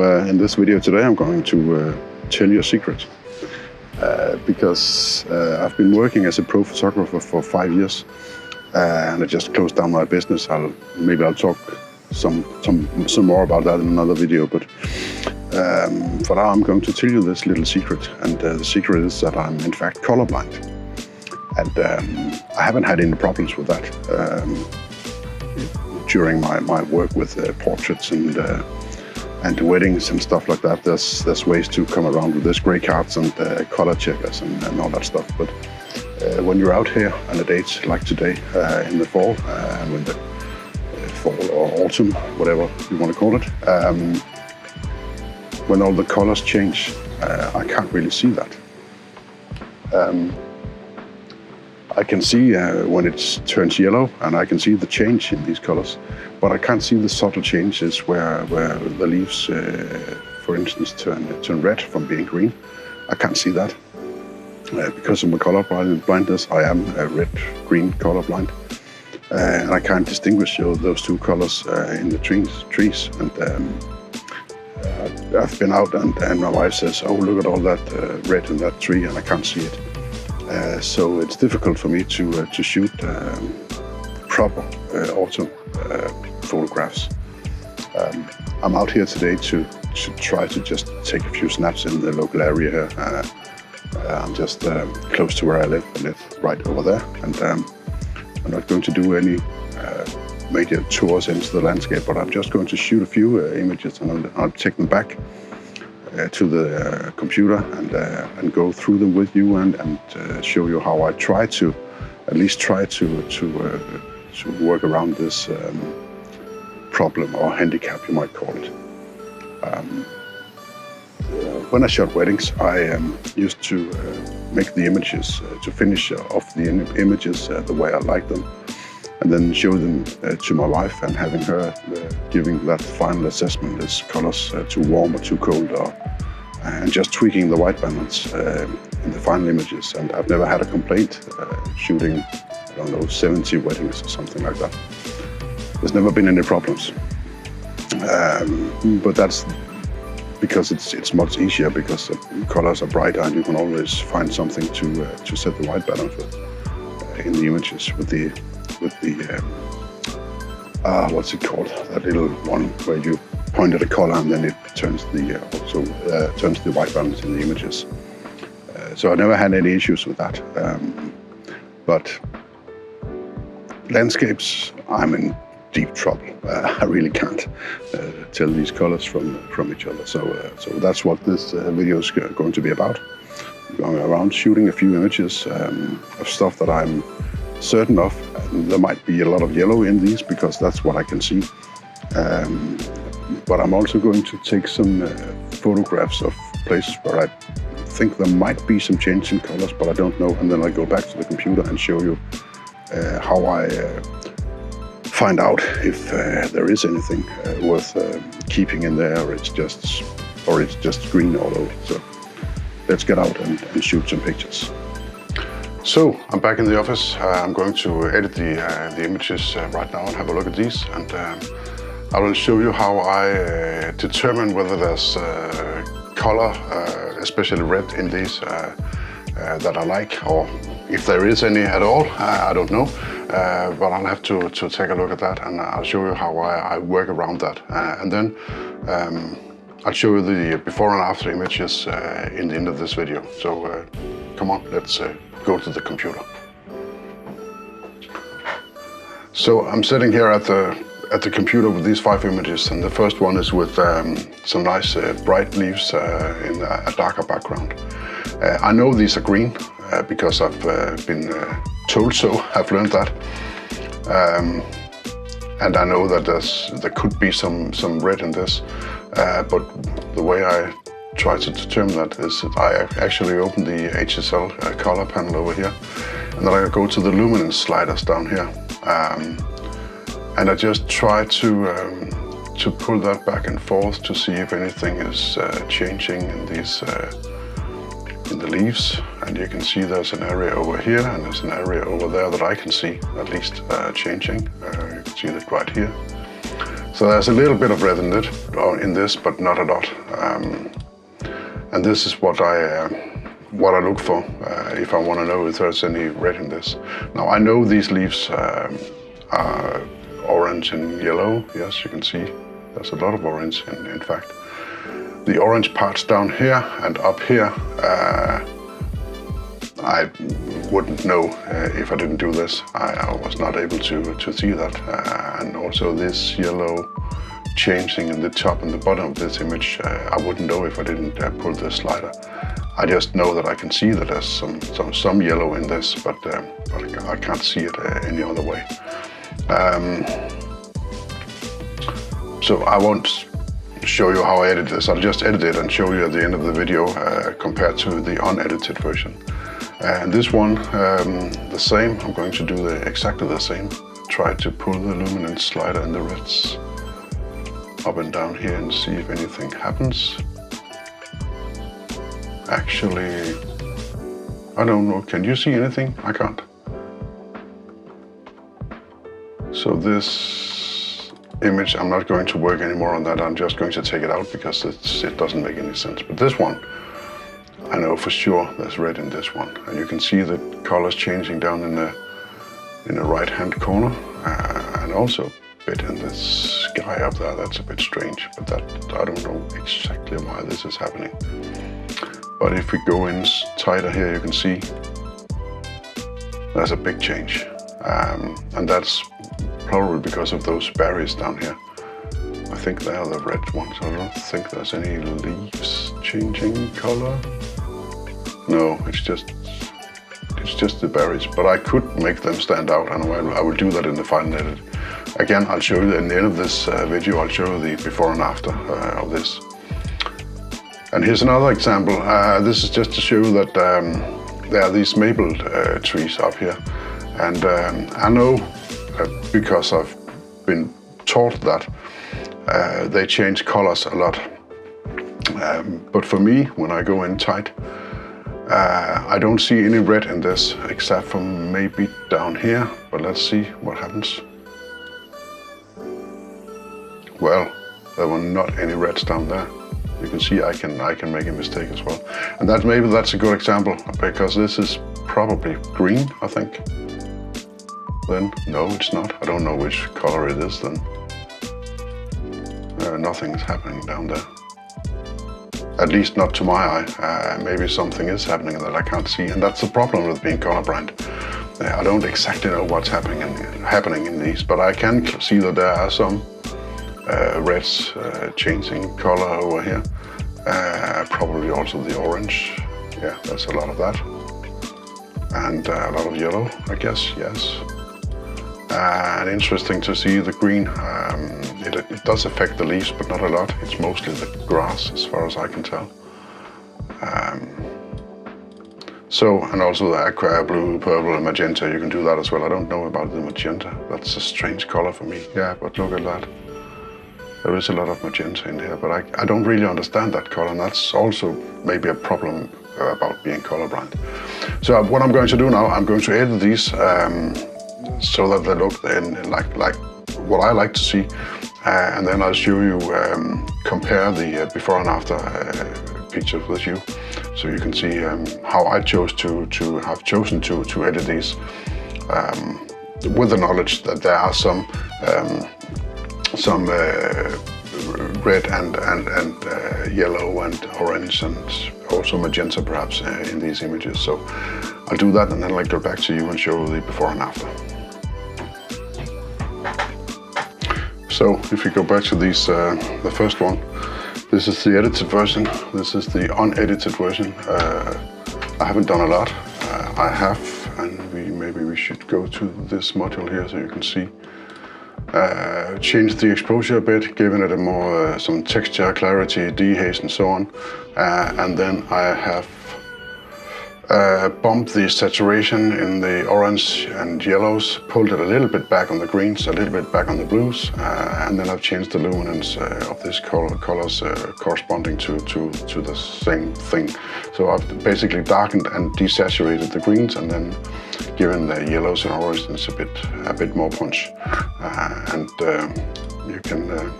in this video today I'm going to tell you a secret. Because I've been working as a pro photographer for 5 years and I just closed down my business. Maybe I'll talk some more about that in another video, but for now I'm going to tell you this little secret, and the secret is that I'm in fact colorblind, and I haven't had any problems with that during my work with portraits and weddings and stuff like that. There's ways to come around with this, gray cards and color checkers and all that stuff. But when you're out here on a date like today in the fall, when the fall or autumn, whatever you want to call it, when all the colors change, I can't really see that. I can see when it turns yellow, and I can see the change in these colors, but I can't see the subtle changes where the leaves, for instance, turn red from being green. I can't see that. Because of my color blindness, I am red-green colorblind, and I can't distinguish those two colors in the trees. And I've been out, and my wife says, "Oh, look at all that red in that tree," and I can't see it. So it's difficult for me to shoot proper autumn photographs. I'm out here today to try to just take a few snaps in the local area here. I'm just close to where I live. I live right over there, and I'm not going to do any major tours into the landscape, but I'm just going to shoot a few images, and I'll take them back to the computer and go through them with you and show you how I try to work around this problem, or handicap you might call it. When I shot weddings, I used to make the images, to finish off the images the way I like them, and then show them to my wife, and having her giving that final assessment, is colors too warm or too cold, and just tweaking the white balance in the final images. And I've never had a complaint shooting, I don't know, 70 weddings or something like that. There's never been any problems. But that's because it's much easier, because the colors are brighter and you can always find something to set the white balance with in the images with the what's it called? That little one where you point at a color and then it turns the white balance in the images. So I never had any issues with that. But landscapes, I'm in deep trouble. I really can't tell these colors from each other. So that's what this video is going to be about. I'm going around shooting a few images of stuff that I'm certain of. And there might be a lot of yellow in these because that's what I can see. But I'm also going to take some photographs of places where I think there might be some change in colors, but I don't know. And then I go back to the computer and show you how I find out if there is anything worth keeping in there, or it's just green all over. So let's get out and shoot some pictures. So I'm back in the office. I'm going to edit the images right now and have a look at these, and I will show you how I determine whether there's color, especially red, in these that I like, or if there is any at all. I don't know, but I'll have to take a look at that, and I'll show you how I work around that, and then I'll show you the before and after images in the end of this video. So come on, let's go to the computer. So I'm sitting here at the computer with these 5 images, and the first one is with some nice bright leaves in a darker background. I know these are green because I've been told so. I've learned that, and I know that there could be some red in this, but the way I try to determine that is that I actually open the HSL color panel over here, and then I go to the luminance sliders down here, and I just try to pull that back and forth to see if anything is changing in these in the leaves. And you can see there's an area over here and there's an area over there that I can see at least changing. You can see that right here. So So there's a little bit of red in it, or in this, but not a lot. And this is what I look for if I want to know if there's any red in this. Now I know these leaves are orange and yellow. Yes, you can see there's a lot of orange in fact. The orange parts down here and up here, I wouldn't know if I didn't do this. I was not able to see that. And also this yellow changing in the top and the bottom of this image, I wouldn't know if I didn't pull this slider. I just know that I can see that there's some yellow in this, but I can't see it any other way. So I won't show you how I edit this. I'll just edit it and show you at the end of the video compared to the unedited version. And this one, the same. I'm going to do exactly the same. Try to pull the luminance slider in the reds up and down here and see if anything happens. Actually, I don't know. Can you see anything? I can't. So this image, I'm not going to work anymore on that. I'm just going to take it out because it doesn't make any sense. But this one, I know for sure there's red in this one. And you can see the colors changing down in the right-hand corner. And also a bit in the sky up there. That's a bit strange, but I don't know exactly why this is happening. But if we go in tighter here, you can see there's a big change. And that's probably because of those berries down here. I think they are the red ones. I don't think there's any leaves changing color. No, it's just the berries. But I could make them stand out, and I will do that in the final edit. Again, I'll show you in the end of this video. I'll show you the before and after of this. And here's another example. This is just to show that there are these maple trees up here. And I know because I've been taught that they change colors a lot. But for me, when I go in tight, I don't see any red in this except for maybe down here. But let's see what happens. Well, there were not any reds down there. You can see I can make a mistake as well. And maybe that's a good example, because this is probably green, I think. Then, no, it's not. I don't know which color it is then. Nothing is happening down there. At least not to my eye. Maybe something is happening that I can't see, and that's the problem with being colorblind. I don't exactly know what's happening in these, but I can see that there are some reds changing color over here. Probably also the orange. Yeah, there's a lot of that. And a lot of yellow, I guess, yes. And interesting to see the green. It does affect the leaves, but not a lot. It's mostly the grass, as far as I can tell. And also the aqua, blue, purple, and magenta, you can do that as well. I don't know about the magenta. That's a strange color for me. Yeah, but look at that. There is a lot of magenta in here, but I don't really understand that color, and that's also maybe a problem about being colorblind. So what I'm going to do now, I'm going to edit these so that they look like what I like to see, and then I'll show you, compare the before and after pictures with you, so you can see how I chose to have chosen to edit these, with the knowledge that there are some red and yellow and orange and also magenta perhaps in these images. So I'll do that, and then I'll go back to you and show the before and after. So if you go back to these, the first one, this is the edited version, this is the unedited version. I haven't done a lot. I have, and maybe we should go to this module here so you can see. Changed the exposure a bit, given it a more some texture, clarity, dehaze, and so on. And then I have bumped the saturation in the orange and yellows, pulled it a little bit back on the greens, a little bit back on the blues, and then I've changed the luminance of these colors corresponding to the same thing. So I've basically darkened and desaturated the greens, and then given the yellows and oranges a bit more punch. you can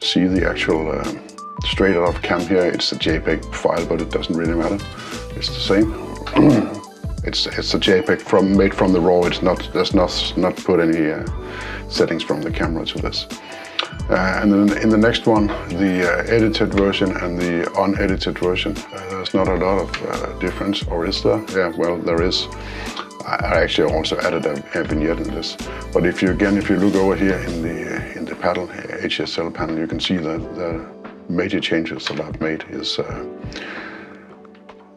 see the actual straight out of cam here. It's a JPEG file, but it doesn't really matter. It's the same. It's a JPEG made from the raw. It's not, does not put any settings from the camera to this. And then in the next one, the edited version and the unedited version, there's not a lot of difference, or is there? Yeah, well, there is. I actually also added a vignette in this. But if you look over here in the panel, HSL panel, you can see that the major changes that I've made is a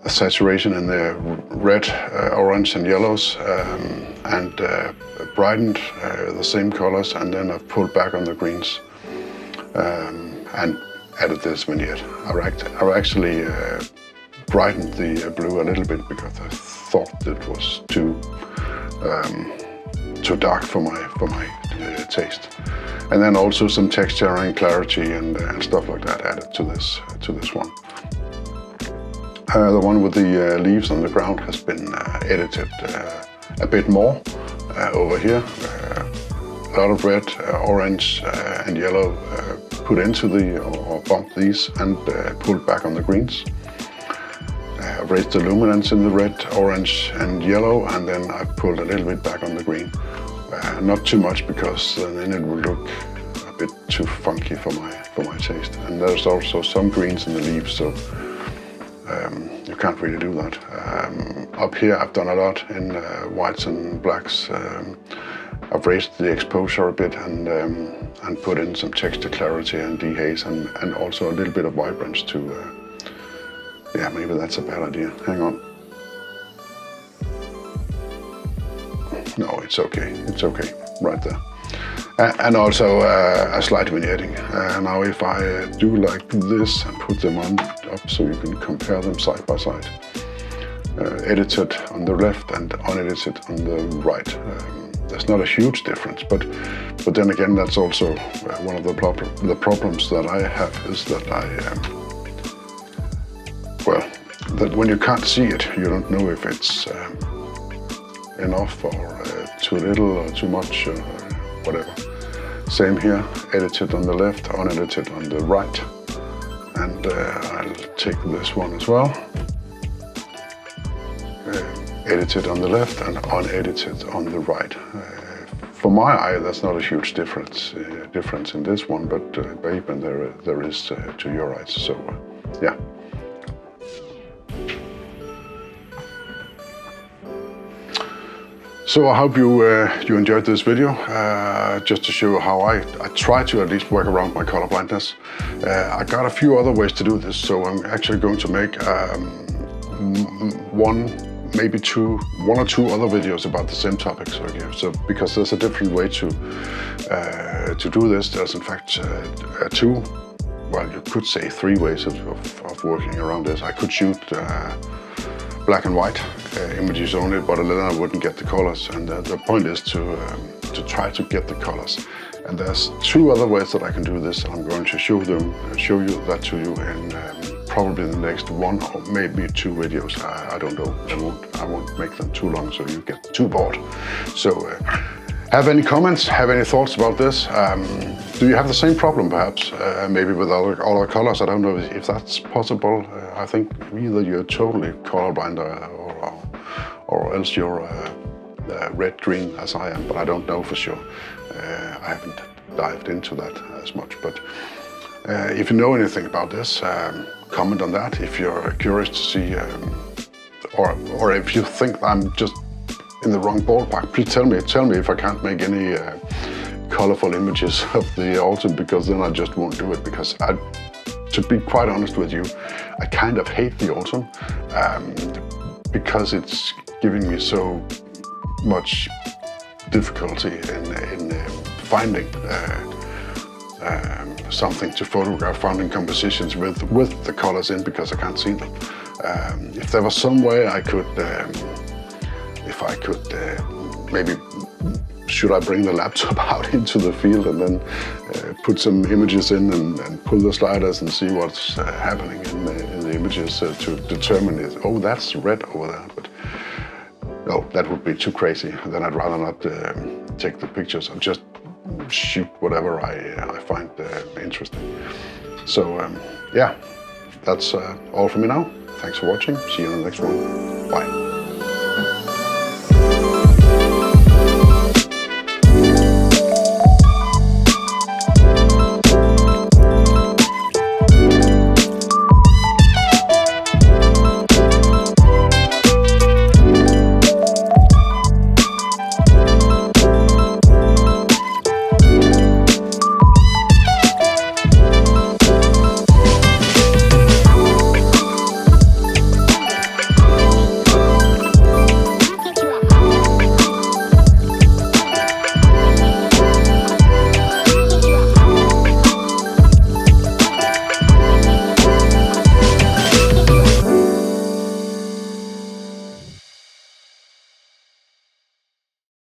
saturation in the red, orange and yellows, and brightened the same colors, and then I've pulled back on the greens and added this vignette. I actually brightened the blue a little bit because I thought it was too dark for my taste. And then also some texture and clarity and stuff like that added to this one. The one with the leaves on the ground has been edited a bit more over here. A lot of red, orange and yellow put into or bumped these and pulled back on the greens. I've raised the luminance in the red, orange and yellow, and then I've pulled a little bit back on the green. Not too much, because then it would look a bit too funky for my taste. And there's also some greens in the leaves, so you can't really do that. Up here I've done a lot in whites and blacks. I've raised the exposure a bit and put in some texture clarity and dehaze and also a little bit of vibrance to, yeah, maybe that's a bad idea. Hang on. No, it's okay, right there. And also a slight vignetting. Now if I do like this and put them up so you can compare them side by side. Edited on the left and unedited on the right. There's not a huge difference, but then again, that's also one of the problems that I have, is that that when you can't see it, you don't know if it's enough or too little or too much or whatever. Same here, edited on the left, unedited on the right. And I'll take this one as well. Edited on the left and unedited on the right. For my eye, that's not a huge difference in this one, but babe, and there is to your eyes. So yeah. So I hope you enjoyed this video, just to show how I try to at least work around my color blindness. I got a few other ways to do this, so I'm actually going to make one or two other videos about the same topics here. So because there's a different way to do this. There's in fact two, well, you could say three ways of working around this. I could shoot black and white images only, but then I wouldn't get the colors. And the point is to try to get the colors. And there's two other ways that I can do this. I'm going to show you that to you in probably the next one or maybe two videos. I don't know. I won't make them too long so you get too bored. So have any comments? Have any thoughts about this? Do you have the same problem perhaps? Maybe with other colors? I don't know if that's possible. I think either you're totally colorblind or else you're red-green as I am, but I don't know for sure. I haven't dived into that as much, but if you know anything about this, comment on that. If you're curious to see, or if you think I'm just in the wrong ballpark, please tell me if I can't make any colorful images of the autumn, because then I just won't do it, because to be quite honest with you, I kind of hate the autumn because it's giving me so much difficulty in finding something to photograph, finding compositions with the colors in, because I can't see them. If there was some way I could, maybe, should I bring the laptop out into the field and then put some images in and pull the sliders and see what's happening in the images to determine it. Oh, that's red over there. But no, that would be too crazy. Then I'd rather not take the pictures. I'll just shoot whatever I find interesting. So yeah, that's all from me now. Thanks for watching. See you in the next one. Bye.